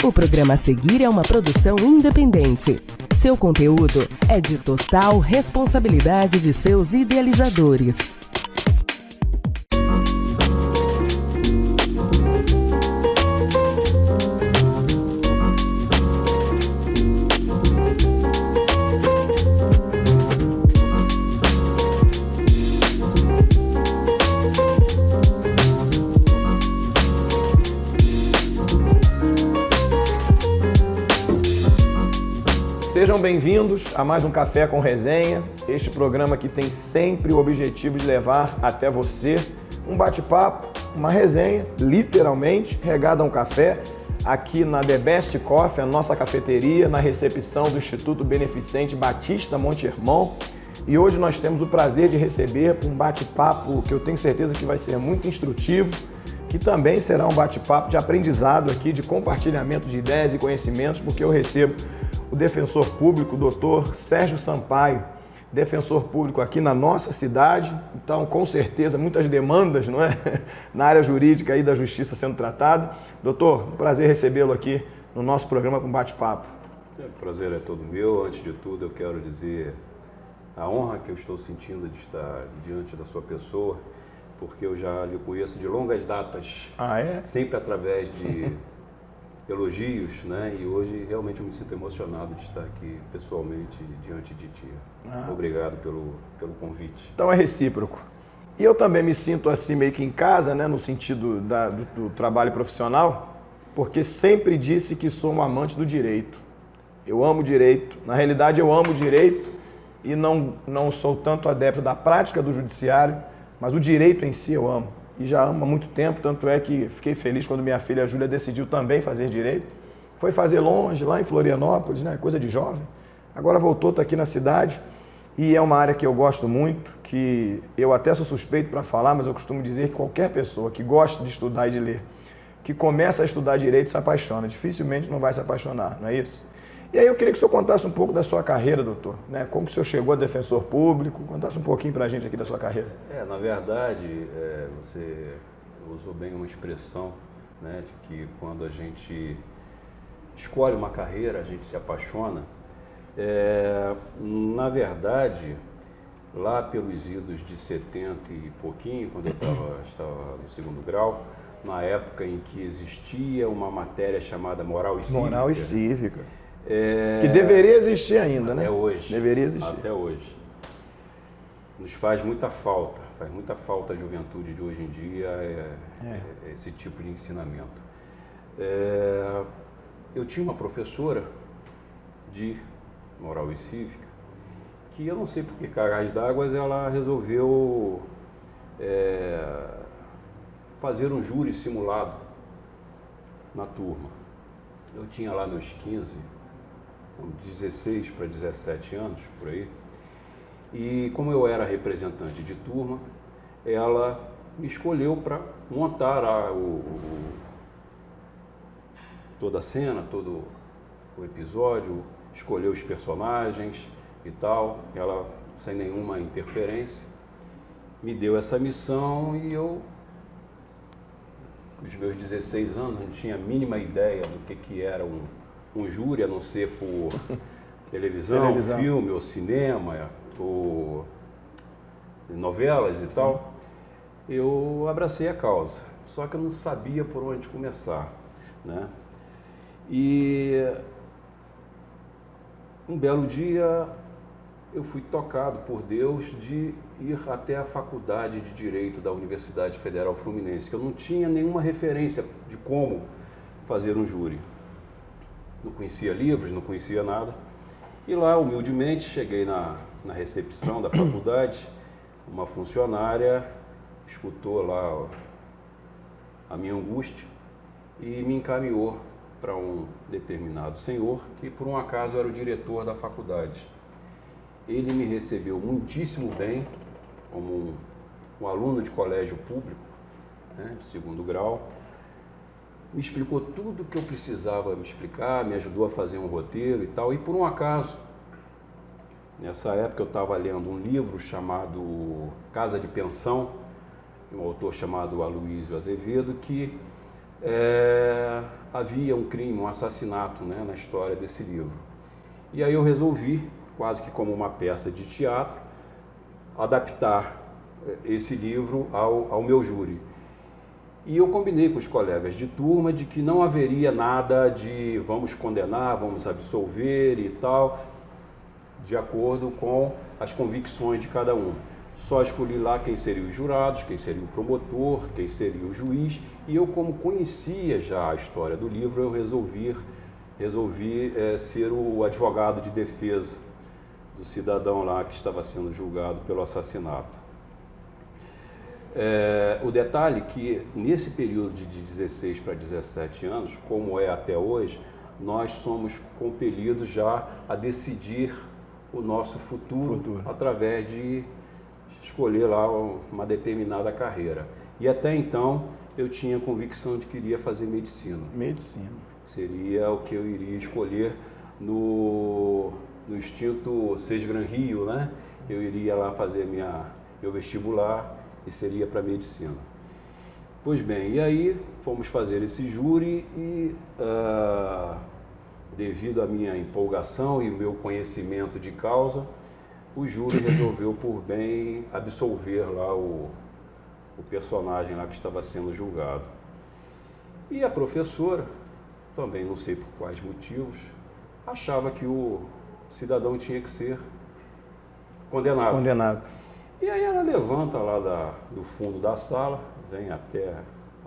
O programa a seguir é uma produção independente. Seu conteúdo é de total responsabilidade de seus idealizadores. Sejam bem-vindos a mais um Café com Resenha, este programa que tem sempre o objetivo de levar até você um bate-papo, uma resenha, literalmente, regada a um café, aqui na The Best Coffee, a nossa cafeteria, na recepção do Instituto Beneficente Batista Monte Hermon. E hoje nós temos o prazer de receber um bate-papo que eu tenho certeza que vai ser muito instrutivo, que também será um bate-papo de aprendizado aqui, de compartilhamento de ideias e conhecimentos, porque eu recebo o defensor público, o doutor Sérgio Sampaio, defensor público aqui na nossa cidade. Então, com certeza, muitas demandas, não é? Na área jurídica aí da justiça sendo tratada. Doutor, um prazer recebê-lo aqui no nosso programa com bate-papo. O prazer é todo meu. Antes de tudo, eu quero dizer a honra que eu estou sentindo de estar diante da sua pessoa, porque eu já lhe conheço de longas datas. Ah, é? Sempre através de elogios, né? E hoje realmente eu me sinto emocionado de estar aqui pessoalmente diante de ti. Obrigado pelo convite. Então é recíproco. E eu também me sinto assim meio que em casa, né? No sentido do trabalho profissional, porque sempre disse que sou um amante do direito. Eu amo direito. Na realidade, eu amo direito e não sou tanto adepto da prática do judiciário, mas o direito em si eu amo. E já amo há muito tempo, tanto é que fiquei feliz quando minha filha Júlia decidiu também fazer direito. Foi fazer longe, lá em Florianópolis, né? Coisa de jovem. Agora voltou, está aqui na cidade. E é uma área que eu gosto muito, que eu até sou suspeito para falar, mas eu costumo dizer que qualquer pessoa que gosta de estudar e de ler, que começa a estudar direito, se apaixona. Dificilmente não vai se apaixonar, não é isso? E aí eu queria que o senhor contasse um pouco da sua carreira, doutor, né? Como que o senhor chegou a defensor público, contasse um pouquinho para a gente aqui da sua carreira. Na verdade, você usou bem uma expressão, né, de que quando a gente escolhe uma carreira, a gente se apaixona. Na verdade, lá pelos idos de 70 e pouquinho, quando eu estava no segundo grau, na época em que existia uma matéria chamada Moral e Cívica. Moral e Cívica. Que deveria existir ainda, né? Até hoje. Deveria existir. Até hoje. Nos faz muita falta a juventude de hoje em dia, esse tipo de ensinamento. Eu tinha uma professora de Moral e Cívica que eu não sei por que cargas d'água ela resolveu fazer um júri simulado na turma. Eu tinha lá meus 16 para 17 anos, por aí. E como eu era representante de turma, ela me escolheu para montar toda a cena, todo o episódio, escolher os personagens e tal. Ela, sem nenhuma interferência, me deu essa missão e eu, com os meus 16 anos, não tinha a mínima ideia do que era um júri, a não ser por televisão, filme ou cinema, ou novelas e tal. Eu abracei a causa, só que eu não sabia por onde começar, né? E um belo dia eu fui tocado por Deus de ir até a Faculdade de Direito da Universidade Federal Fluminense, que eu não tinha nenhuma referência de como fazer um júri. Não conhecia livros, não conhecia nada. E lá, humildemente, cheguei na recepção da faculdade, uma funcionária escutou lá a minha angústia e me encaminhou para um determinado senhor, que por um acaso era o diretor da faculdade. Ele me recebeu muitíssimo bem, como um aluno de colégio público, né, de segundo grau. Me explicou tudo o que eu precisava me explicar, me ajudou a fazer um roteiro e tal. E por um acaso, nessa época eu estava lendo um livro chamado Casa de Pensão, de um autor chamado Aloysio Azevedo, que havia um crime, um assassinato, né, na história desse livro. E aí eu resolvi, quase que como uma peça de teatro, adaptar esse livro ao meu júri. E eu combinei com os colegas de turma de que não haveria nada de vamos condenar, vamos absolver e tal, de acordo com as convicções de cada um. Só escolhi lá quem seriam os jurados, quem seria o promotor, quem seria o juiz, e eu, como conhecia já a história do livro, eu resolvi ser o advogado de defesa do cidadão lá que estava sendo julgado pelo assassinato. O detalhe é que nesse período de 16 para 17 anos, como é até hoje, nós somos compelidos já a decidir o nosso futuro. Através de escolher lá uma determinada carreira. E até então eu tinha a convicção de que iria fazer medicina. Medicina. Seria o que eu iria escolher no Instituto Sesgran Rio, né? Eu iria lá fazer meu vestibular e seria para medicina. Pois bem, e aí fomos fazer esse júri e devido à minha empolgação e meu conhecimento de causa, o júri resolveu por bem absolver lá o personagem lá que estava sendo julgado. E a professora, também não sei por quais motivos, achava que o cidadão tinha que ser condenado. E aí ela levanta lá do fundo da sala, vem até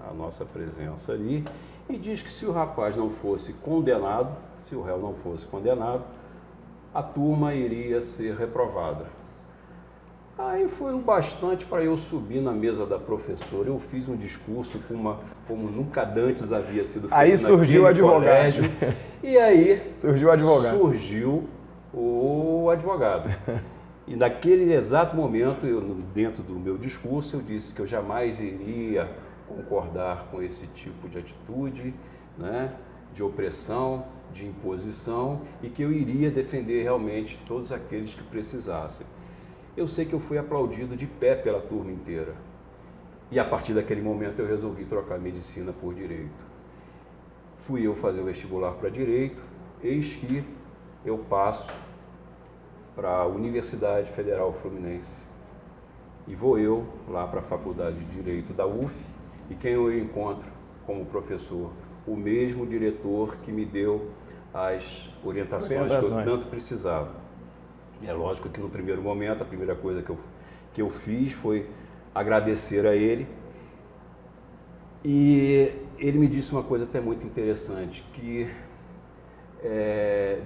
a nossa presença ali e diz que se o rapaz não fosse condenado, se o réu não fosse condenado, a turma iria ser reprovada. Aí foi o bastante para eu subir na mesa da professora. Eu fiz um discurso como nunca antes havia sido feito. Aí surgiu o advogado. Colégio, e aí surgiu o advogado. Surgiu o advogado. E naquele exato momento, dentro do meu discurso, eu disse que eu jamais iria concordar com esse tipo de atitude, né, de opressão, de imposição, e que eu iria defender realmente todos aqueles que precisassem. Eu sei que eu fui aplaudido de pé pela turma inteira. E a partir daquele momento eu resolvi trocar medicina por direito. Fui eu fazer o vestibular para direito, eis que eu passo para a Universidade Federal Fluminense. E vou eu lá para a Faculdade de Direito da UF, e quem eu encontro como professor? O mesmo diretor que me deu as orientações que eu tanto precisava. E é lógico que no primeiro momento, a primeira coisa que eu fiz foi agradecer a ele. E ele me disse uma coisa até muito interessante, que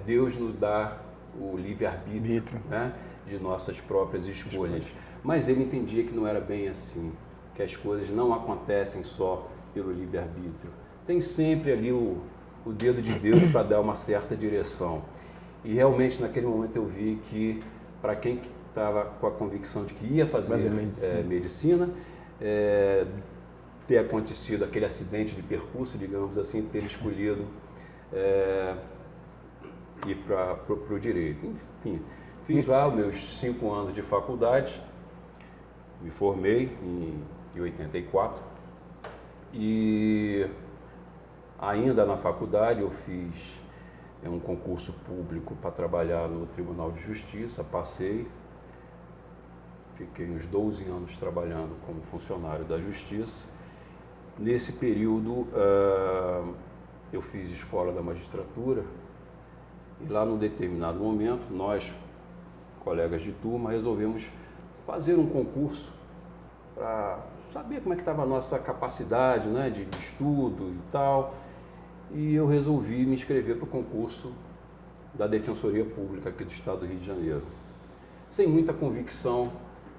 Deus nos dá o livre-arbítrio, né, de nossas próprias escolhas. Mas ele entendia que não era bem assim, que as coisas não acontecem só pelo livre-arbítrio. Tem sempre ali o dedo de Deus para dar uma certa direção. E realmente naquele momento eu vi que para quem estava com a convicção de que ia fazer medicina, ter acontecido aquele acidente de percurso, digamos assim, ter escolhido ir para o direito. Enfim, fiz lá os meus 5 anos de faculdade, me formei em 84 e ainda na faculdade eu fiz um concurso público para trabalhar no Tribunal de Justiça, passei, fiquei uns 12 anos trabalhando como funcionário da Justiça. Nesse período eu fiz escola da magistratura e lá num determinado momento nós, colegas de turma, resolvemos fazer um concurso para saber como é que estava a nossa capacidade, né, de estudo e tal. E eu resolvi me inscrever para o concurso da Defensoria Pública aqui do Estado do Rio de Janeiro, sem muita convicção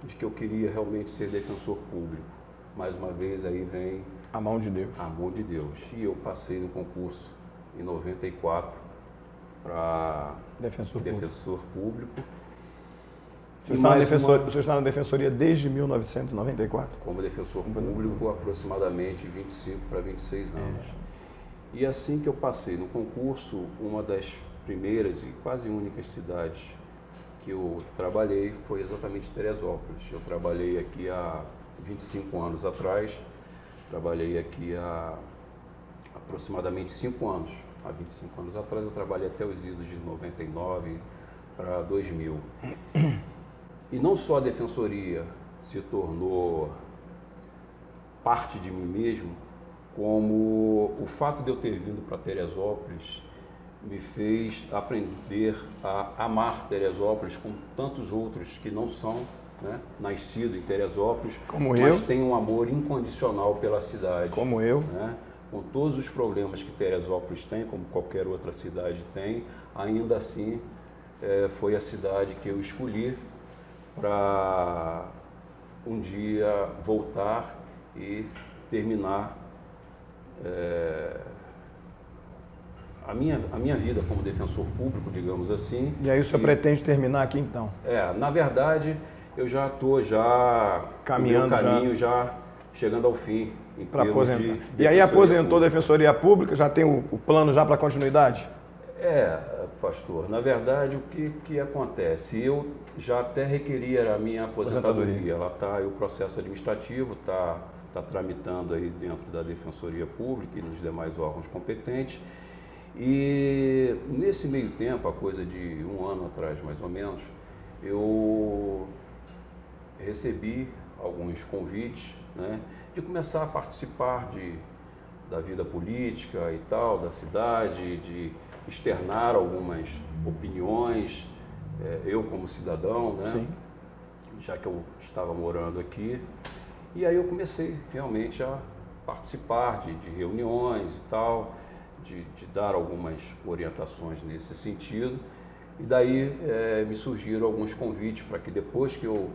de que eu queria realmente ser defensor público. Mais uma vez aí vem a mão de Deus. A mão de Deus. E eu passei no concurso em 94 para defensor público. O senhor está na Defensoria desde 1994? Como defensor público, aproximadamente 25 para 26 anos. E assim que eu passei no concurso, uma das primeiras e quase únicas cidades que eu trabalhei foi exatamente Teresópolis. Eu trabalhei aqui há 25 anos atrás, trabalhei aqui há aproximadamente 5 anos. Há 25 anos atrás eu trabalhei até os idos de 99 para 2000. E não só a Defensoria se tornou parte de mim mesmo, como o fato de eu ter vindo para Teresópolis me fez aprender a amar Teresópolis, como tantos outros que não são, né, nascidos em Teresópolis, mas têm um amor incondicional pela cidade. Como eu. Né? Com todos os problemas que Teresópolis tem, como qualquer outra cidade tem, ainda assim foi a cidade que eu escolhi para um dia voltar e terminar a minha vida como defensor público, digamos assim. E aí o senhor pretende terminar aqui então? Na verdade, eu já estou caminhando, no meu caminho já chegando ao fim. Para aposentar. E aí aposentou a Defensoria Pública, já tem o plano já para continuidade? Pastor, na verdade o que acontece? Eu já até requeria a minha aposentadoria. Ela o processo administrativo está tramitando aí dentro da Defensoria Pública e nos demais órgãos competentes. E nesse meio tempo, a coisa de 1 ano atrás mais ou menos, eu recebi alguns convites, né, de começar a participar da vida política e tal, da cidade, de externar algumas opiniões, eu como cidadão, né? Sim. Já que eu estava morando aqui. E aí eu comecei realmente a participar de reuniões e tal, de dar algumas orientações nesse sentido. E daí me surgiram alguns convites para que depois que eu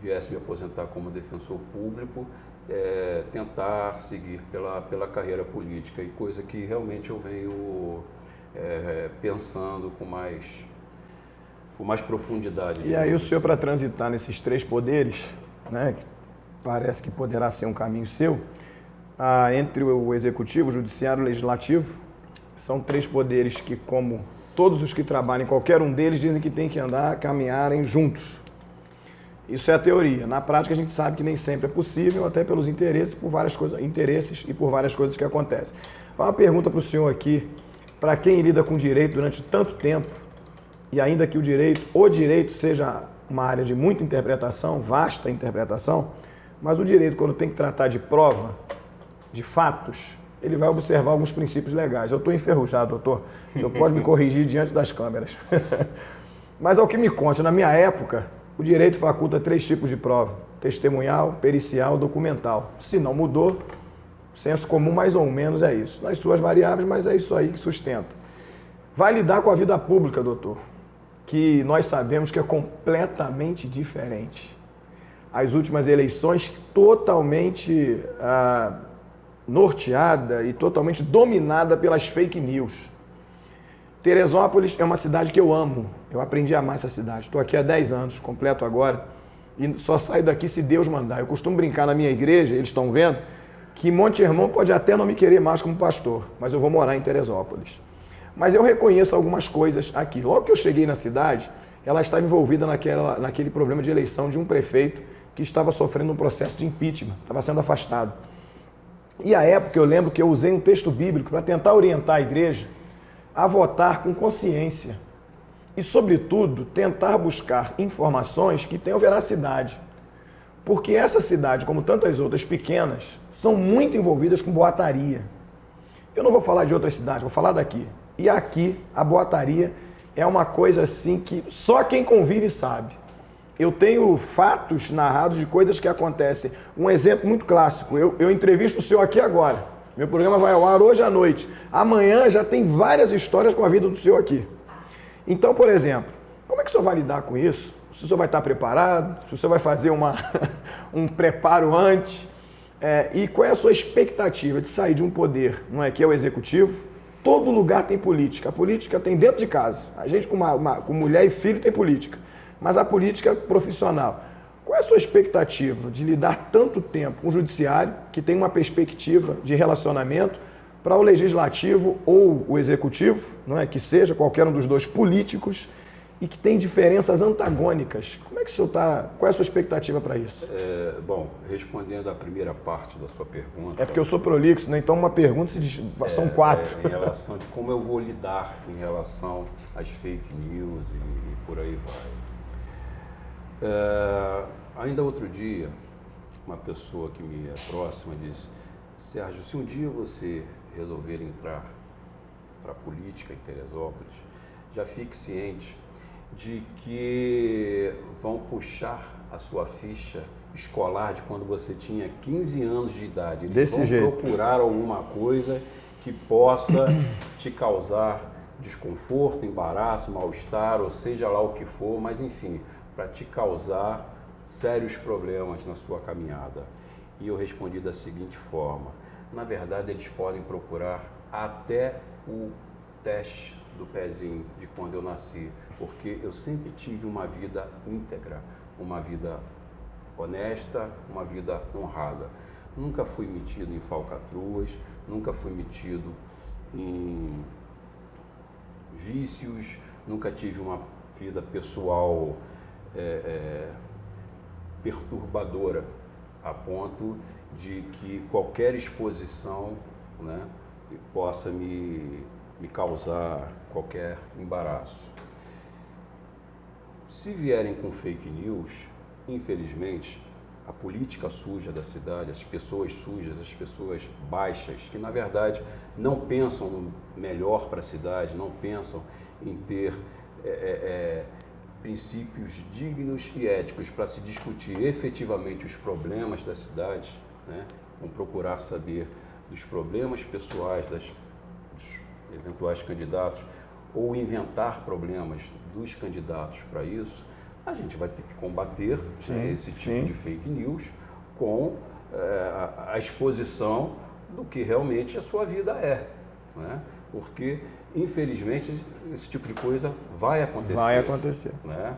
viesse me aposentar como defensor público, tentar seguir pela carreira política, e coisa que realmente eu venho pensando com mais profundidade. E aí o senhor, para transitar nesses 3 poderes, né, que parece que poderá ser um caminho seu, entre o Executivo, o Judiciário e o Legislativo, são 3 poderes que, como todos os que trabalham em qualquer um deles, dizem que tem que caminharem juntos. Isso é a teoria. Na prática, a gente sabe que nem sempre é possível, até pelos interesses e por várias coisas que acontecem. Uma pergunta para o senhor aqui, para quem lida com direito durante tanto tempo, e ainda que o direito seja uma área de muita interpretação, vasta interpretação, mas o direito, quando tem que tratar de prova, de fatos, ele vai observar alguns princípios legais. Eu estou enferrujado, doutor. O senhor pode me corrigir diante das câmeras. Mas ao que me consta, na minha época, o direito faculta 3 tipos de prova: testemunhal, pericial, documental. Se não mudou, o senso comum mais ou menos é isso. Nas suas variáveis, mas é isso aí que sustenta. Vai lidar com a vida pública, doutor, que nós sabemos que é completamente diferente. As últimas eleições totalmente norteada e totalmente dominada pelas fake news. Teresópolis é uma cidade que eu amo. Eu aprendi a amar essa cidade. Estou aqui há 10 anos, completo agora, e só saio daqui se Deus mandar. Eu costumo brincar na minha igreja, eles estão vendo, que Monte Hermão pode até não me querer mais como pastor, mas eu vou morar em Teresópolis. Mas eu reconheço algumas coisas aqui. Logo que eu cheguei na cidade, ela estava envolvida naquele problema de eleição de um prefeito que estava sofrendo um processo de impeachment, estava sendo afastado. E à época eu lembro que eu usei um texto bíblico para tentar orientar a igreja a votar com consciência e, sobretudo, tentar buscar informações que tenham veracidade. Porque essa cidade, como tantas outras pequenas, são muito envolvidas com boataria. Eu não vou falar de outras cidades, vou falar daqui. E aqui, a boataria é uma coisa assim que só quem convive sabe. Eu tenho fatos narrados de coisas que acontecem. Um exemplo muito clássico, eu entrevisto o senhor aqui agora. Meu programa vai ao ar hoje à noite. Amanhã já tem várias histórias com a vida do senhor aqui. Então, por exemplo, como é que o senhor vai lidar com isso? Se o senhor vai estar preparado? Se o senhor vai fazer um preparo antes? E qual é a sua expectativa de sair de um poder, não é, que é o executivo? Todo lugar tem política. A política tem dentro de casa. A gente com mulher e filho tem política. Mas a política profissional. Qual é a sua expectativa de lidar tanto tempo com o judiciário, que tem uma perspectiva de relacionamento, para o legislativo ou o executivo, não é, que seja qualquer um dos dois políticos, e que tem diferenças antagônicas. Como é que o senhor está? Qual é a sua expectativa para isso? Bom, respondendo à primeira parte da sua pergunta... É porque eu sou prolixo, né? Então uma pergunta são 4. Em relação de como eu vou lidar em relação às fake news e por aí vai. Ainda outro dia, uma pessoa que me é próxima disse: Sérgio, se um dia você resolver entrar para a política em Teresópolis, já fique ciente de que vão puxar a sua ficha escolar de quando você tinha 15 anos de idade. Eles vão procurar alguma coisa que possa te causar desconforto, embaraço, mal-estar, ou seja lá o que for, mas enfim, para te causar sérios problemas na sua caminhada. E eu respondi da seguinte forma: na verdade, eles podem procurar até o teste do pezinho de quando eu nasci, porque eu sempre tive uma vida íntegra, uma vida honesta, uma vida honrada. Nunca fui metido em falcatruas, nunca fui metido em vícios, nunca tive uma vida pessoal perturbadora, a ponto de que qualquer exposição, né, possa me causar qualquer embaraço. Se vierem com fake news, infelizmente, a política suja da cidade, as pessoas sujas, as pessoas baixas, que na verdade não pensam no melhor para a cidade, não pensam em ter princípios dignos e éticos para se discutir efetivamente os problemas da cidade, né? Vão procurar saber dos problemas pessoais dos eventuais candidatos ou inventar problemas dos candidatos para isso. A gente vai ter que combater esse tipo de fake news com a exposição do que realmente a sua vida é, né? Porque, infelizmente, esse tipo de coisa vai acontecer. Vai acontecer. Né?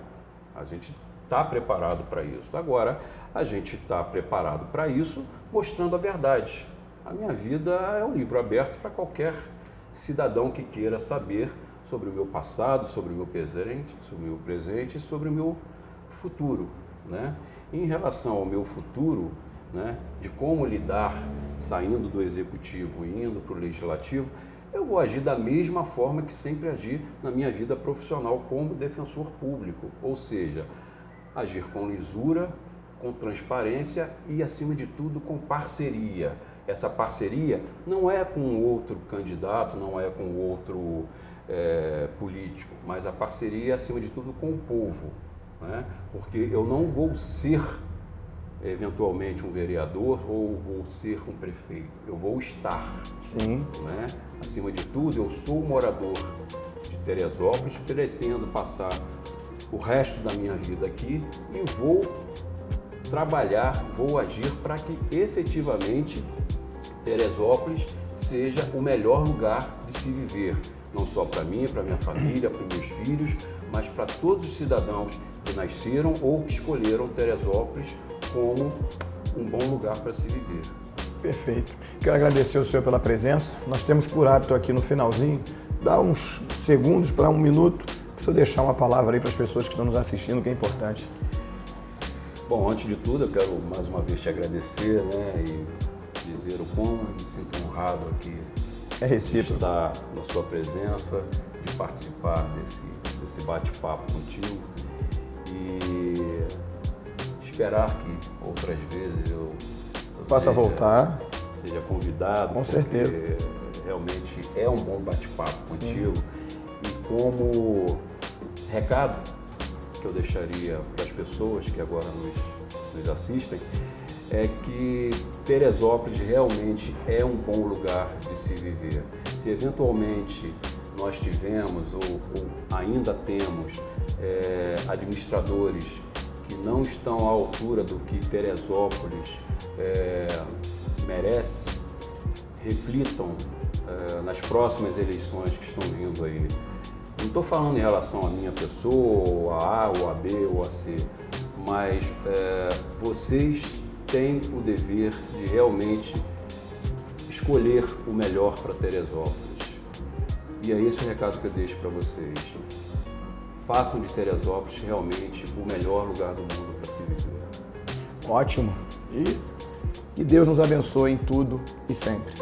A gente está preparado para isso. Agora, a gente está preparado para isso mostrando a verdade. A minha vida é um livro aberto para qualquer cidadão que queira saber sobre o meu passado, sobre o meu presente, e sobre o meu futuro, né? Em relação ao meu futuro, né, de como lidar saindo do executivo e indo para o legislativo, eu vou agir da mesma forma que sempre agi na minha vida profissional como defensor público, ou seja, agir com lisura, com transparência e, acima de tudo, com parceria. Essa parceria não é com outro candidato, não é com outro político, mas a parceria, acima de tudo, com o povo, né? Porque eu não vou ser, eventualmente, um vereador ou vou ser um prefeito, eu vou estar. Sim. Né? Acima de tudo, eu sou morador de Teresópolis, pretendo passar o resto da minha vida aqui e vou trabalhar, vou agir para que efetivamente Teresópolis seja o melhor lugar de se viver, não só para mim, para minha família, para meus filhos, mas para todos os cidadãos que nasceram ou que escolheram Teresópolis como um bom lugar para se viver. Perfeito. Quero agradecer ao senhor pela presença. Nós temos por hábito aqui no finalzinho, dar uns segundos para 1 minuto, para o senhor deixar uma palavra aí para as pessoas que estão nos assistindo, que é importante. Bom, antes de tudo, eu quero mais uma vez te agradecer, né, e dizer o quão me sinto honrado aqui de estar na sua presença, de participar desse bate-papo contigo e esperar que outras vezes eu possa voltar, seja convidado. Com certeza. Realmente é um bom bate-papo contigo. E como recado que eu deixaria para as pessoas que agora nos assistem, é que Teresópolis realmente é um bom lugar de se viver. Se eventualmente nós tivemos ou ainda temos administradores que não estão à altura do que Teresópolis merece, reflitam nas próximas eleições que estão vindo aí. Não estou falando em relação à minha pessoa, ou a A, ou a B, ou a C, mas vocês têm o dever de realmente escolher o melhor para Teresópolis. E é esse o recado que eu deixo para vocês. façam de Teresópolis realmente o melhor lugar do mundo para se viver. Ótimo. E que Deus nos abençoe em tudo e sempre.